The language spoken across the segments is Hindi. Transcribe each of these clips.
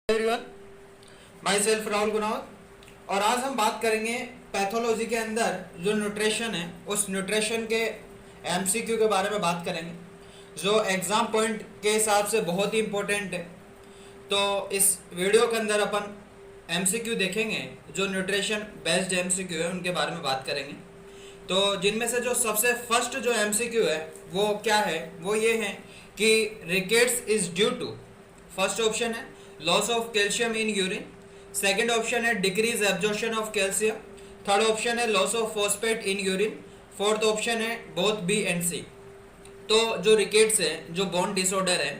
Everyone, my self Rahul Gunawat. और आज हम बात करेंगे पैथोलॉजी के अंदर जो न्यूट्रिशन है उस न्यूट्रिशन के एमसीक्यू के बारे में बात करेंगे जो एग्जाम पॉइंट के हिसाब से बहुत ही इम्पोर्टेंट है। तो इस वीडियो के अंदर अपन एमसीक्यू देखेंगे जो न्यूट्रिशन बेस्ड एमसीक्यू है उनके बारे में बात करेंगे। तो जिनमें से जो सबसे फर्स्ट जो एमसीक्यू है वो क्या है, वो ये है कि rickets is due to, first option है loss of calcium in urine, second option है decrease absorption of calcium, third option है loss of phosphate in urine, fourth option है बोथ बी एंड सी। तो जो रिकेट्स है, जो बोन डिसऑर्डर है,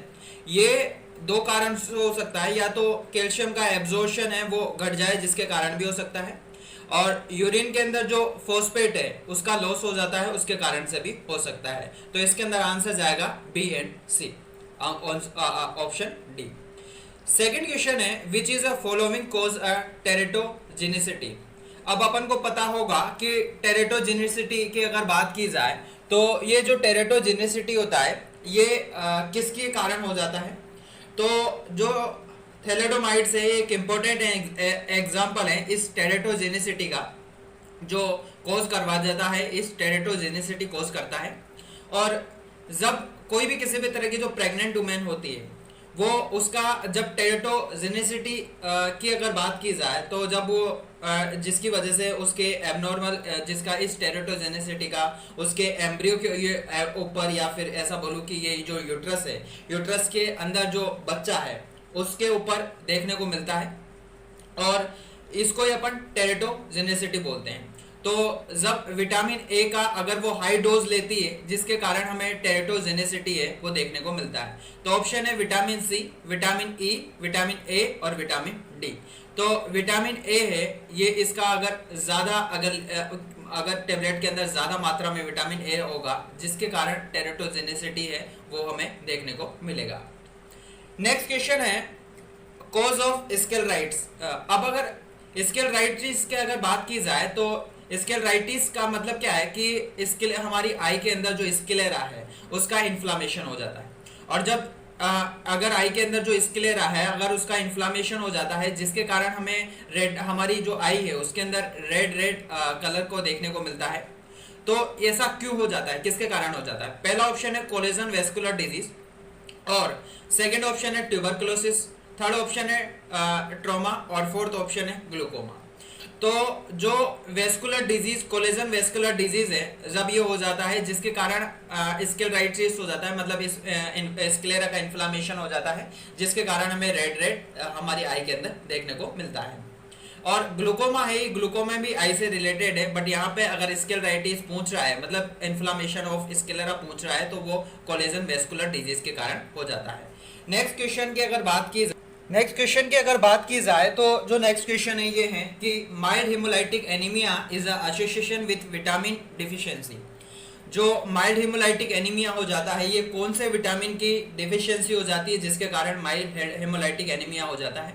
ये दो कारण से हो सकता है। या तो कैल्शियम का एब्जॉर्प्शन है वो घट जाए जिसके कारण भी हो सकता है, और यूरिन के अंदर जो फॉस्फेट है उसका लॉस हो जाता है उसके कारण से भी हो सकता है। तो इसके अंदर आंसर जाएगा B and C, option D. Second question है which is a following cause a teratogenicity. अब अपन को पता होगा कि टेरेटोजेनिसिटी की अगर बात की जाए तो ये जो टेरेटोजेनिसिटी होता है ये किसके कारण हो जाता है। तो जो थैलेडोमाइड्स है एक इम्पोर्टेंट एग्जाम्पल है इस टेरेटोजेनिसिटी का, जो कॉज करवा देता है, इस टेरेटोजेनिसिटी कॉज करता है। और जब कोई भी किसी भी तरह की जो प्रेग्नेंट वुमेन होती है वो उसका जब टेरेटोजेनिसिटी की अगर बात की जाए तो जब वो जिसकी वजह से उसके एबनॉर्मल जिसका इस टेरेटोजेनिसिटी का उसके एम्ब्रियो के ये ऊपर, या फिर ऐसा बोलूँ कि ये जो यूट्रस है, यूट्रस के अंदर जो बच्चा है उसके ऊपर देखने को मिलता है, और इसको ही अपन टेरेटोजेनिसिटी बोलते हैं। तो जब विटामिन ए का अगर वो हाई डोज लेती है जिसके कारण हमें टेरेटोजेनिसिटी है वो देखने को मिलता है। तो ऑप्शन है vitamin C, vitamin E, vitamin A और विटामिन डी। तो विटामिन ए है ये, इसका अगर ज़्यादा अगर टेबलेट के अंदर ज़्यादा मात्रा में विटामिन ए होगा जिसके कारण टेरेटोजेनिसिटी है वो हमें देखने को मिलेगा। नेक्स्ट क्वेश्चन है कॉज ऑफ स्केलेराइटिस। अब अगर स्केलेराइटिस की अगर बात की जाए तो स्केलेराइटिस का मतलब क्या है कि हमारी आई के अंदर जो स्क्लेरा है उसका इन्फ्लामेशन हो जाता है। और जब अगर आई के अंदर जो स्क्लेरा है अगर उसका इन्फ्लामेशन हो जाता है जिसके कारण हमें रेड, हमारी जो आई है उसके अंदर रेड कलर को देखने को मिलता है। तो ऐसा क्यों हो जाता है, किसके कारण हो जाता है? पहला ऑप्शन है कोलेजन वेस्कुलर डिजीज, और सेकेंड ऑप्शन है ट्यूबरकुलोसिस, थर्ड ऑप्शन है ट्रॉमा, और फोर्थ ऑप्शन है ग्लूकोमा। तो जो vascular disease, collagen vascular disease है, जब ये हो जाता है जिसके कारण स्क्लेराइटिस हो जाता है, मतलब इस स्क्लेरा का इन्फ्लामेशन हो जाता है जिसके कारण हमें रेड हमारी आई के अंदर देखने को मिलता है। और ग्लूकोमा है, ग्लूकोमा भी आई से रिलेटेड है, बट यहाँ पे अगर स्क्लेराइटिस पूछ रहा है, मतलब इन्फ्लामेशन ऑफ स्क्लेरा पूछ रहा है, तो वो कोलेजन वेस्कुलर डिजीज के कारण हो जाता है। नेक्स्ट क्वेश्चन की अगर बात की जाए तो जो नेक्स्ट क्वेश्चन है ये है कि mild haemolytic anaemia is a association with vitamin deficiency. जो माइल्ड हेमोलाइटिक एनीमिया हो जाता है ये कौन से विटामिन की डिफिशियंसी हो जाती है जिसके कारण माइल्ड हेमोलाइटिक एनीमिया हो जाता है?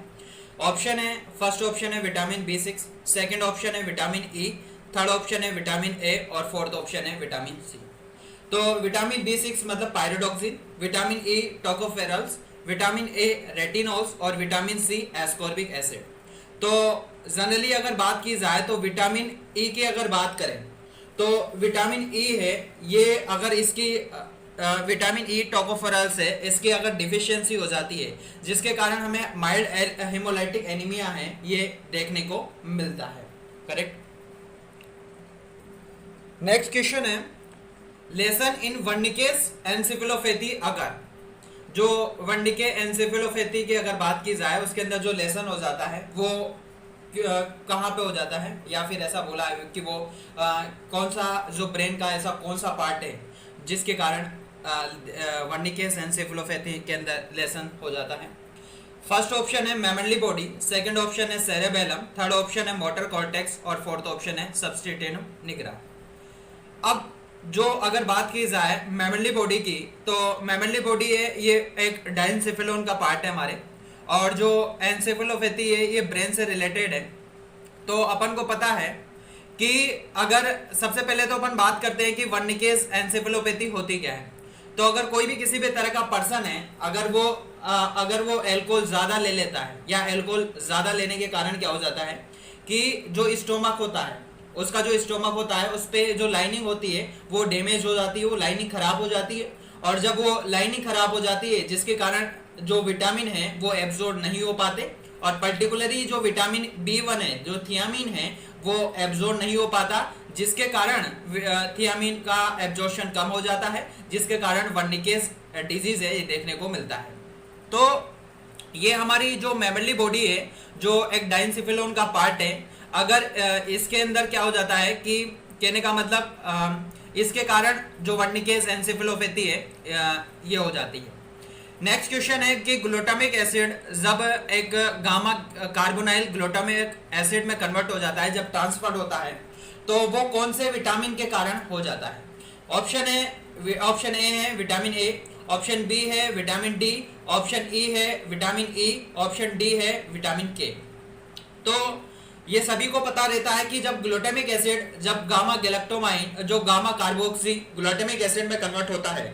ऑप्शन है, फर्स्ट ऑप्शन है विटामिन B6, सेकंड ऑप्शन है विटामिन ई, थर्ड ऑप्शन है विटामिन ए, और फोर्थ ऑप्शन है विटामिन सी। तो विटामिन B6 मतलब pyridoxine, vitamin E tocopherols, vitamin A retinols, और विटामिन सी एस्कॉर्बिक एसिड। तो जनरली अगर बात की जाए तो विटामिन ई की अगर बात करें तो विटामिन ई है ये, अगर इसकी विटामिन ई टोकोफेरॉल्स है, इसकी अगर डिफिशियंसी हो जाती है जिसके कारण हमें माइल्ड हेमोलाइटिक एनीमिया है ये देखने को मिलता है। करेक्ट। नेक्स्ट क्वेश्चन है लेसन इन वर्निकेस एन्सेफेलोपैथी। अगर जो वर्निके एन्सेफेलोपैथी की अगर बात की जाए उसके अंदर जो लेसन हो जाता है वो कहाँ पे हो जाता है, या फिर ऐसा बोला है कि वो कौन सा जो ब्रेन का ऐसा कौन सा पार्ट है जिसके कारण वर्निकेस एन्सेफेलोपैथी के अंदर लेसन हो जाता है? फर्स्ट ऑप्शन है मेमनली बॉडी, सेकंड ऑप्शन है सेरेबेलम, थर्ड ऑप्शन है मोटर कॉर्टेक्स, और फोर्थ ऑप्शन है सबस्टिटेनम निग्रा। अब जो अगर बात की जाए मेमनली बॉडी की तो मेमनली बॉडी है ये एक डाइनसेफेलोन का पार्ट है हमारे, और जो एन्सेफेलोपैथी है ये ब्रेन से रिलेटेड है। तो अपन को पता है कि अगर सबसे पहले तो अपन बात करते हैं कि वर्निकेस एन्सेफेलोपैथी होती क्या है। तो अगर कोई भी किसी भी तरह का पर्सन है, अगर वो अगर वो अल्कोहल ज़्यादा ले लेता है या अल्कोहल ज़्यादा लेने के कारण क्या हो जाता है कि जो स्टोमक होता है, उसका जो स्टोमक होता है उस पर जो लाइनिंग होती है वो डैमेज हो जाती है, वो लाइनिंग खराब हो जाती है। और जब वो लाइनिंग खराब हो जाती है जिसके कारण जो विटामिन है वो एब्जॉर्ब नहीं हो पाते, और पर्टिकुलरली जो विटामिन B1 है, जो थियामिन है, वो एब्जॉर्ब नहीं हो पाता, जिसके कारण थियामिन का एब्जॉर्प्शन कम हो जाता है, जिसके कारण वर्निकेज डिजीज है ये देखने को मिलता है। तो ये हमारी जो मैमली बॉडी है, जो एक डाइनसिफिलोन का पार्ट है, अगर इसके अंदर क्या हो जाता है कि कहने का मतलब इसके कारण जो वर्निकेज एनसेफेलोपैथी है ये हो जाती है। नेक्स्ट क्वेश्चन है कि ग्लूटामिक एसिड जब एक गामा कार्बोनाइल ग्लूटामिक एसिड में कन्वर्ट हो जाता है, जब ट्रांसफर होता है, तो वो कौन से विटामिन के कारण हो जाता है? ऑप्शन ए है विटामिन ए, ऑप्शन बी है विटामिन डी, ऑप्शन ई है विटामिन ई, ऑप्शन डी है विटामिन के। तो ये सभी को पता रहता है कि जब ग्लूटामिक एसिड, जब गामा गैलेक्टोमाइन जो गामा कार्बोक्सी ग्लूटामिक एसिड में कन्वर्ट होता है,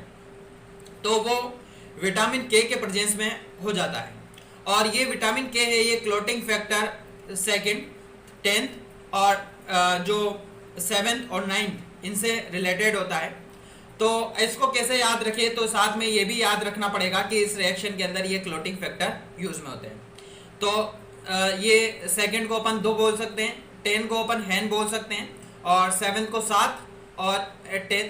तो वो विटामिन के प्रेजेंस में हो जाता है। और ये विटामिन के है, ये क्लोटिंग फैक्टर सेकंड, 10th और जो 7th और 9th इनसे रिलेटेड होता है। तो इसको कैसे याद रखें? तो साथ में ये भी याद रखना पड़ेगा कि इस रिएक्शन के अंदर ये क्लोटिंग फैक्टर यूज में होते हैं। तो ये सेकंड को अपन 2 बोल सकते हैं, 10 को अपन हैन बोल सकते हैं, और 7th को 7, और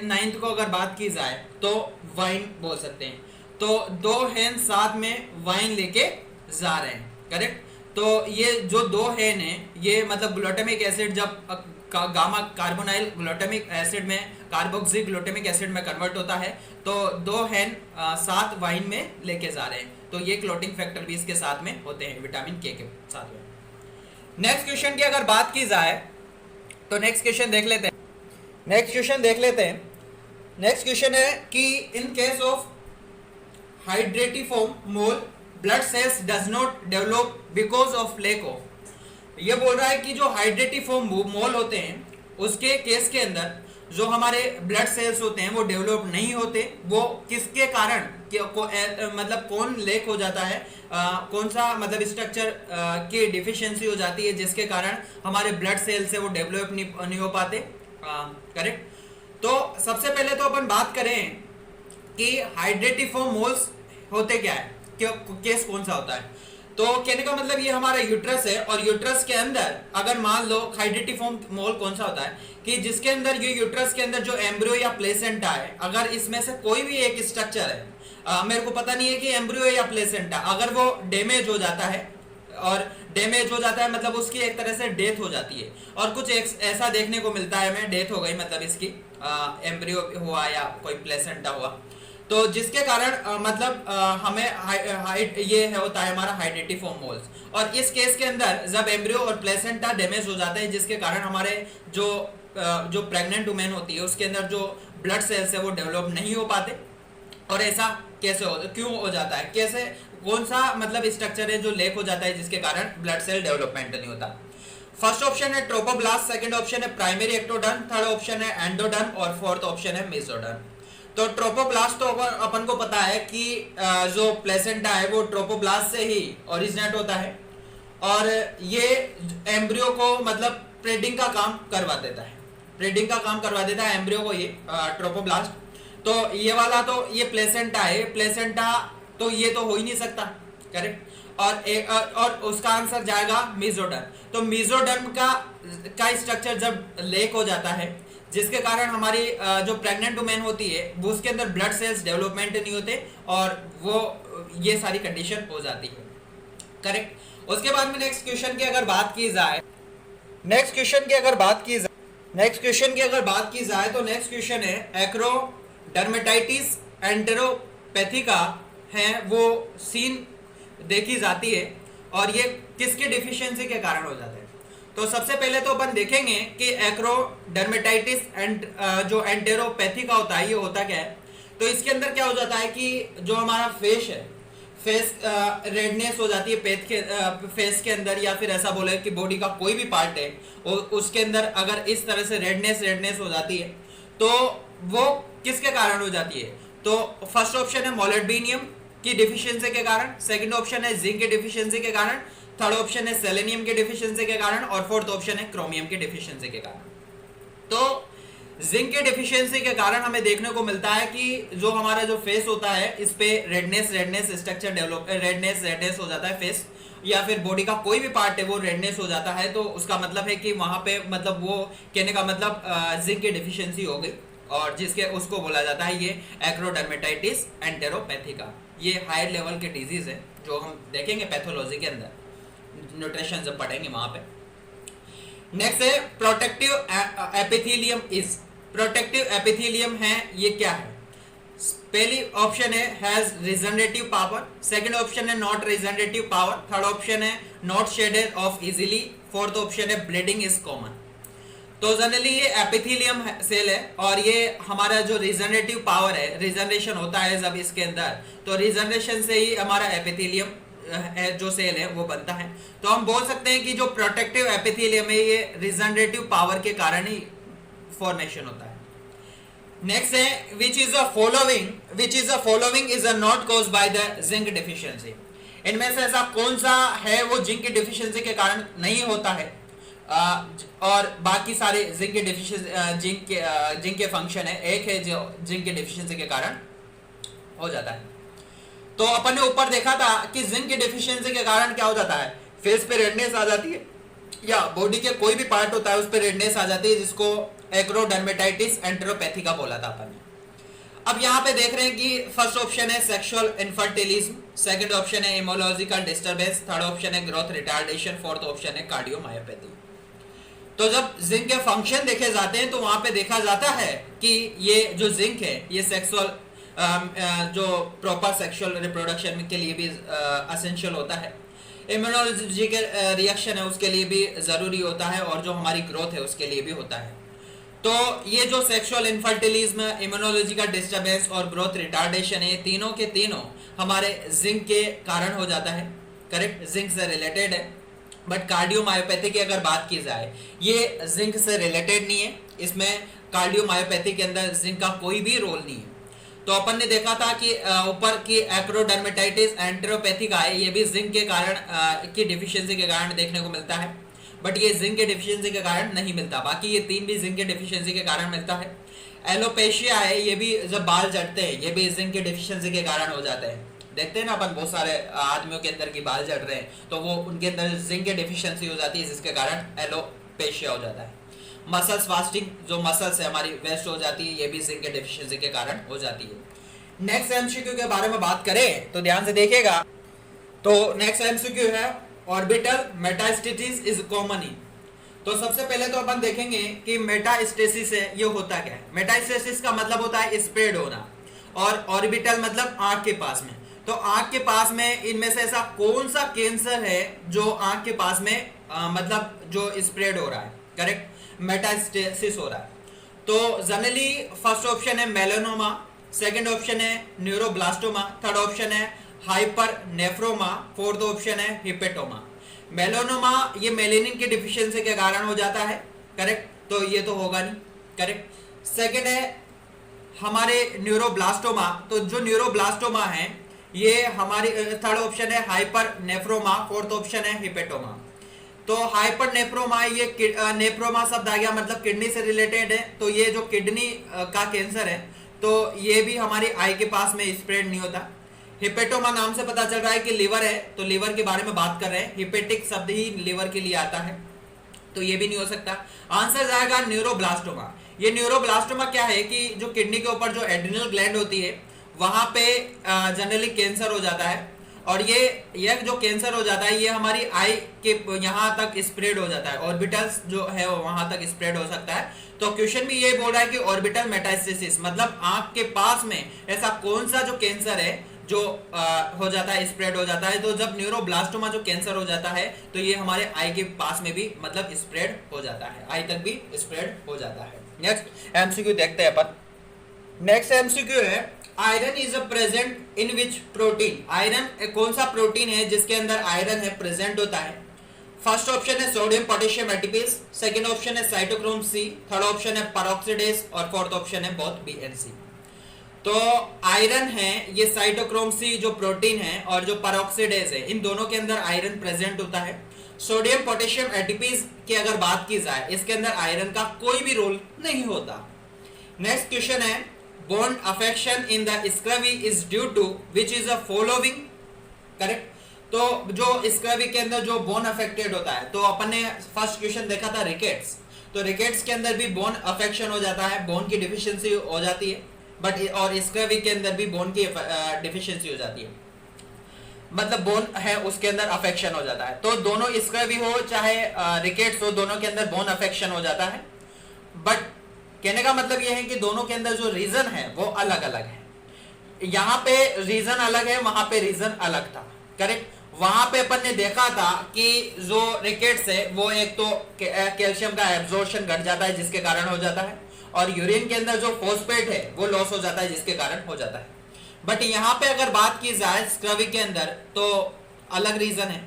9th को अगर बात की जाए तो वाइन बोल सकते हैं। तो 2 हैन साथ में वाइन लेके जा रहे हैं, करेक्ट। तो ये जो 2 हैन है, ये मतलब ग्लूटामिक एसिड जब गामा कार्बोनाइल ग्लूटामिक एसिड में कार्बोक्सी ग्लूटामिक एसिड में कन्वर्ट होता है, तो 2 हैन 7 वाइन में लेके जा रहे हैं। तो ये क्लोटिंग फैक्टर भी इसके साथ में होते हैं, विटामिन के साथ में। नेक्स्ट क्वेश्चन की अगर बात की जाए तो नेक्स्ट क्वेश्चन देख लेते हैं। नेक्स्ट क्वेश्चन है कि in case of hydatidiform mole blood cells does not develop because of lack of. ये बोल रहा है कि जो हाइड्रेटिफॉर्म मोल होते हैं उसके केस के अंदर जो हमारे ब्लड सेल्स होते हैं वो डेवलप नहीं होते। वो किसके कारण मतलब कौन लेक हो जाता है, कौन सा मतलब स्ट्रक्चर की डिफिशियंसी हो जाती है जिसके कारण हमारे ब्लड सेल्स से वो डेवलप नहीं हो पाते, करेक्ट। तो सबसे पहले तो अपन बात करें कि हाइड्रेटिफॉर्म मोल्स होते क्या है, केस कौन सा होता है। तो कहने का मतलब ये हमारा यूट्रस है, और यूट्रस के अंदर अगर मान लो हाइड्रेटिफॉर्म मोल कौन सा होता है कि जिसके अंदर ये यूट्रस के अंदर जो एम्ब्रियो या प्लेसेंटा है, अगर इसमें से कोई भी एक स्ट्रक्चर है, मेरे को पता नहीं है कि एम्ब्रियो या प्लेसेंटा, अगर वो डैमेज हो जाता है, और डैमेज हो जाता है मतलब उसकी एक तरह से डेथ हो जाती है। और कुछ ऐसा देखने को मिलता है हमें, डेथ हो गई मतलब इसकी एम्ब्रियो हुआ या कोई प्लेसेंटा हुआ, तो जिसके कारण मतलब हमें ये होता है हमारा हाइड्रेटिफॉर्म मोल्स। और इस केस के अंदर जब एम्ब्रियो और प्लेसेंटा डैमेज हो जाता है जिसके कारण हमारे जो प्रेग्नेंट वुमेन होती है उसके अंदर जो ब्लड सेल्स है वो डेवलप नहीं हो पाते। और ऐसा कैसे क्यों हो जाता है, कैसे कौन सा मतलब स्ट्रक्चर है जो लेक हो जाता है जिसके कारण ब्लड सेल डेवलपमेंट नहीं होता। फर्स्ट ऑप्शन है ट्रोपोब्लास्ट, सेकंड ऑप्शन है प्राइमरी एक्टोडर्म, थर्ड ऑप्शन है एंडोडर्म, और फोर्थ ऑप्शन है मेसोडर्म। तो ट्रोपोब्लास्ट तो अपन को पता है कि जो प्लेसेंटा है वो ट्रोपोब्लास्ट से ही ओरिजिनेट होता है, और ये एम्ब्रियो को मतलब प्रेडिंग का काम करवा देता है एम्ब्रियो को, ये ट्रोपोब्लास्ट। तो ये वाला तो ये प्लेसेंटा है, प्लेसेंटा तो ये तो हो ही नहीं सकता, करेक्ट। और उसका आंसर जाएगा मेसोडर्म। तो मेसोडर्म का स्ट्रक्चर जब लेक हो जाता है जिसके कारण हमारी जो प्रेग्नेंट वुमेन होती है वो उसके अंदर ब्लड सेल्स डेवलपमेंट नहीं होते, और वो ये सारी कंडीशन हो जाती है, करेक्ट। उसके बाद में नेक्स्ट क्वेश्चन की अगर बात की जाए तो नेक्स्ट क्वेश्चन है एक्रोडर्मेटाइटिस एंटेरोपैथिका है, वो सीन देखी जाती है, और ये किसके डिफिशियंसी के कारण हो जाता है। तो सबसे पहले तो अपन देखेंगे कि एक्रोडर्मेटाइटिस जो एंटेरोपैथिका होता है ये होता क्या है। तो इसके अंदर क्या हो जाता है कि जो हमारा फेस है, फेस रेडनेस हो जाती है फेस के अंदर, या फिर ऐसा बोले कि बॉडी का कोई भी पार्ट है उसके अंदर अगर इस तरह से रेडनेस हो जाती है तो वो किसके कारण हो जाती है। तो फर्स्ट ऑप्शन है मोलिबडेनम की डिफिशियंसी के कारण, सेकंड ऑप्शन है जिंक की डिफिशियंसी के कारण, थर्ड ऑप्शन है सेलेनियम की डिफिशियंसी के कारण और फोर्थ ऑप्शन है क्रोमियम की डिफिशियंसी के कारण। तो जिंक के डिफिशियंसी के कारण हमें देखने को मिलता है कि जो हमारा जो फेस होता है इस पे रेडनेस स्ट्रक्चर डेवलप, रेडनेस हो जाता है फेस या फिर बॉडी का कोई भी पार्ट है वो रेडनेस हो जाता है। तो उसका मतलब है कि वहां पे मतलब वो कहने का मतलब जिंक की डिफिशियंसी हो गई और जिसके उसको बोला जाता है ये एक्रोडर्मेटाइटिस एंटेरोपैथिका। ये हायर लेवल के डिजीज है जो हम देखेंगे पैथोलॉजी के अंदर, न्यूट्रिशन जब पढ़ेंगे वहां पे। नेक्स्ट है protective epithelium is, protective epithelium है ये क्या है? पहली ऑप्शन है has regenerative power, second option है not regenerative power, third option है not shedded off easily, fourth option है ब्लीडिंग इज कॉमन। तो जनरली ये एपिथेलियम सेल है और ये हमारा जो रिजनरेटिव पावर है, रिजनरेशन होता है जब इसके अंदर, तो रिजनरेशन से ही हमारा एपिथेलियम जो सेल है वो बनता है। तो हम बोल सकते हैं कि जो प्रोटेक्टिव एपिथेलियम है ये रिजनरेटिव पावर के कारण ही फॉर्मेशन होता है। नेक्स्ट है which is a following is not caused by the zinc deficiency. इनमें से ऐसा कौन सा है वो जिंक की डिफिशियंसी के कारण नहीं होता है और बाकी सारे जिंक के डिफिशियंसी जिंक के फंक्शन है, एक है जो जिंक के डिफिशियंसी के कारण हो जाता है। तो अपन ने ऊपर देखा था कि जिंक की डिफिशियंसी के कारण क्या हो जाता है, फेस पे रेडनेस आ जाती है या बॉडी के कोई भी पार्ट होता है उस पे रेडनेस आ जाती है, जिसको एक्रोडर्मेटाइटिस एंटेरोपैथिका बोला था अपन ने। अब यहाँ पे देख रहे हैं कि फर्स्ट ऑप्शन है सेक्सुअल इनफर्टिलिज्म, सेकंड ऑप्शन है इमोलॉजिकल डिस्टर्बेंस, थर्ड ऑप्शन है ग्रोथ रिटार्डेशन, फोर्थ ऑप्शन है कार्डियोमायोपैथी। तो जब जिंक के फंक्शन देखे जाते हैं तो वहां पे देखा जाता है कि ये जो जिंक है ये सेक्सुअल जो प्रॉपर सेक्सुअल रिप्रोडक्शन के लिए भी असेंशियल होता है, इम्यूनोलॉजी के रिएक्शन है उसके लिए भी ज़रूरी होता है और जो हमारी ग्रोथ है उसके लिए भी होता है। तो ये जो सेक्सुअल इनफर्टिलिज्म, इम्यूनोलॉजिकल डिस्टर्बेंस और ग्रोथ रिटार्डेशन है, तीनों के तीनों हमारे जिंक के कारण हो जाता है, करेक्ट, जिंक से रिलेटेड है। बट कार्डियोमायोपैथी की अगर बात की जाए ये जिंक से रिलेटेड नहीं है, इसमें कार्डियोमायोपैथी के अंदर जिंक का कोई भी रोल नहीं है। तो अपन ने देखा था कि ऊपर की एक्रोडर्मेटाइटिस एंटेरोपैथिका है, ये भी जिंक के कारण की डिफिशियंसी के कारण देखने को मिलता है, बट ये जिंक के डिफिशियंसी के कारण नहीं मिलता। बाकी ये तीन भी जिंक के डिफिशियंसी के कारण मिलता है। एलोपेशिया है, ये भी जब बाल झड़ते हैं ये भी जिंक के डिफिशियंसी के कारण हो जाते हैं। देखते हैं ना अपन बहुत सारे आदमियों के अंदर की बाल झड़ रहे हैं तो वो उनके अंदर जिंक की डिफिशियंसी हो जाती है जिसके कारण एलोपेशिया हो जाता है। मसल्स फास्टिंग, जो मसल्स है हमारी वेस्ट हो जाती है, ये भी जिंक के डिफिशियंसी के कारण हो जाती है। नेक्स्ट एमसीक्यू के बारे में बात करें तो ध्यान से देखिएगा। तो नेक्स्ट एमसीक्यू है orbital metastasis is common in. तो सबसे पहले तो अपन देखेंगे कि मेटास्टेसिस है ये होता क्या है। मेटास्टेसिस का मतलब होता है स्प्रेड होना और ऑर्बिटल मतलब आंख के पास में। तो आंख के पास में इनमें से ऐसा कौन सा कैंसर है जो आंख के पास में मतलब जो स्प्रेड हो रहा है, करेक्ट, मेटास्टेसिस हो रहा है। तो जनरली फर्स्ट ऑप्शन है मेलानोमा, सेकंड ऑप्शन है न्यूरोब्लास्टोमा, थर्ड ऑप्शन है हाइपरनेफ्रोमा, फोर्थ ऑप्शन है हिपेटोमा। मेलानोमा ये मेलेनिन की डिफिशियंसी के कारण हो जाता है, करेक्ट, तो ये तो होगा नहीं, करेक्ट। सेकंड है हमारे न्यूरोब्लास्टोमा, तो जो न्यूरोब्लास्टोमा है ये हमारी, थर्ड ऑप्शन है हाइपरनेफ्रोमा, फोर्थ ऑप्शन है हिपेटोमा। तो हाइपरनेफ्रोमा, ये नेफ्रोमा शब्द आ गया मतलब किडनी से रिलेटेड है, तो ये जो किडनी का कैंसर है तो ये भी हमारी आई के पास में स्प्रेड नहीं होता। हिपेटोमा नाम से पता चल रहा है कि लिवर है, तो लिवर के बारे में बात कर रहे हैं, हिपेटिक शब्द ही लिवर के लिए आता है, तो ये भी नहीं हो सकता। आंसर जाएगा न्यूरोब्लास्टोमा। ये न्यूरोब्लास्टोमा क्या है कि जो किडनी के ऊपर जो एड्रिनल ग्लैंड होती है वहां पे जनरली कैंसर हो जाता है और ये जो कैंसर हो जाता है ये हमारी आई के यहाँ तक स्प्रेड हो जाता है, ऑर्बिटल्स जो है वहां तक स्प्रेड हो सकता है। तो क्वेश्चन भी ये बोल रहा है कि ऑर्बिटल मेटास्टेसिस मतलब आंख के पास में ऐसा कौन सा जो कैंसर है जो हो जाता है, स्प्रेड हो जाता है। तो जब न्यूरोब्लास्टोमा जो कैंसर हो जाता है तो ये हमारे आई के पास में भी मतलब स्प्रेड हो जाता है, आई तक भी स्प्रेड हो जाता है। नेक्स्ट एमसीक्यू देखते हैं अपन। नेक्स्ट एमसीक्यू है iron is present in which protein. Iron कौन सा प्रोटीन है जिसके अंदर आयरन है प्रेजेंट होता है। फर्स्ट ऑप्शन है sodium potassium ATPase, second option है साइटोक्रोम सी, थर्ड ऑप्शन है पेरोक्सिडेज और फोर्थ ऑप्शन है बोथ बी एंड सी। तो आयरन है, ये साइटोक्रोम सी जो प्रोटीन है और जो पेरोक्सिडेज है, इन दोनों के अंदर आयरन प्रेजेंट होता है। सोडियम पोटेशियम एटीपीज की अगर बात की जाए, इसके अंदर आयरन का कोई भी रोल नहीं होता। नेक्स्ट क्वेश्चन है, bone affection in the scurvy is due to which is a following, correct. तो जो स्क्रवी के अंदर जो बोन अफेक्टेड होता है, तो अपन ने फर्स्ट क्वेश्चन देखा था रिकेट्स, तो रिकेट्स के अंदर भी बोन अफेक्शन हो जाता है, बोन की डिफिशियंसी हो जाती है, बट और स्क्रवी के अंदर भी बोन की डिफिशियंसी हो जाती है, मतलब बोन है उसके अंदर अफेक्शन हो जाता है। तो दोनों स्क्रवी हो चाहे रिकेट्स हो, दोनों के अंदर बोन अफेक्शन हो जाता है। बट कहने का मतलब यह है कि दोनों के अंदर जो रीजन है वो अलग अलग है। यहाँ पे रीजन अलग है, वहां पे रीजन अलग था, करेक्ट। वहां पे अपन ने देखा था कि जो रिकेट्स है वो एक तो कैल्शियम का एब्जॉर्प्शन घट जाता है जिसके कारण हो जाता है, और यूरिन के अंदर जो फॉस्फेट है वो लॉस हो जाता है जिसके कारण हो जाता है। बट यहाँ पे अगर बात की जाए स्क्रवी के अंदर तो अलग रीजन है।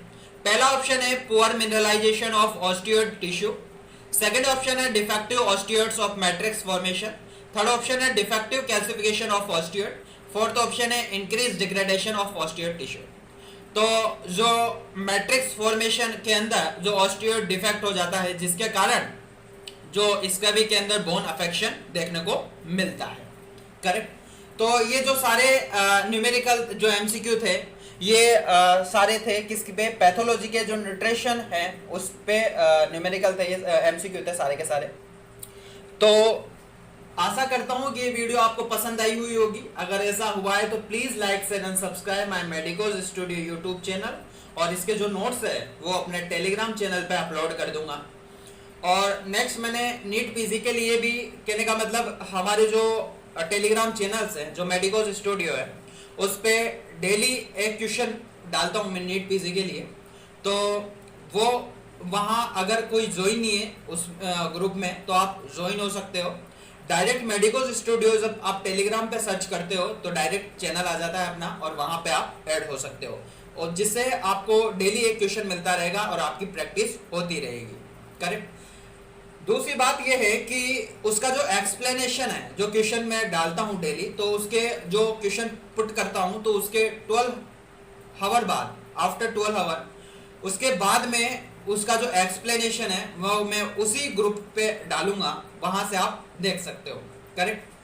पहला ऑप्शन है poor mineralisation of osteoid tissue, second option है defective osteoids of matrix formation, third option है defective calcification of osteoid, fourth option है increase degradation of osteoid tissue. तो जो मैट्रिक्स फॉर्मेशन के अंदर जो ऑस्टियोइड डिफेक्ट हो जाता है जिसके कारण जो स्क्रवी के अंदर बोन अफेक्शन देखने को मिलता है, करेक्ट। तो ये जो सारे न्यूमेरिकल जो एमसीक्यू थे ये सारे थे किसके पे, पैथोलॉजी के जो न्यूट्रिशन है उस पे न्यूमेरिकल थे, ये एमसीक्यू थे सारे के सारे। तो आशा करता हूँ कि ये वीडियो आपको पसंद आई हुई होगी। अगर ऐसा हुआ है तो please like share and subscribe my medicos studio YouTube channel, और इसके जो नोट्स है वो अपने टेलीग्राम चैनल पे अपलोड कर दूंगा। और नेक्स्ट मैंने नीट पीजी के लिए भी, कहने का मतलब हमारे जो टेलीग्राम चैनल्स हैं जो मेडिकोज स्टूडियो है उस पे डेली एक क्वेश्चन डालता हूँ मैं नीट पीजी के लिए। तो वो वहाँ अगर कोई ज्वाइन नहीं है उस ग्रुप में तो आप ज्वाइन हो सकते हो। डायरेक्ट मेडिकोज स्टूडियो जब आप टेलीग्राम पे सर्च करते हो तो डायरेक्ट चैनल आ जाता है अपना, और वहाँ पे आप ऐड हो सकते हो, और जिससे आपको डेली एक क्वेश्चन मिलता रहेगा और आपकी प्रैक्टिस होती रहेगी, करेक्ट। दूसरी बात यह है कि उसका जो एक्सप्लेनेशन है, जो क्वेश्चन मैं डालता हूं डेली, तो उसके जो क्वेश्चन पुट करता हूं तो उसके 12 आवर बाद, आफ्टर 12 आवर, उसके बाद में उसका जो एक्सप्लेनेशन है वो मैं उसी ग्रुप पे डालूंगा, वहां से आप देख सकते हो, करेक्ट।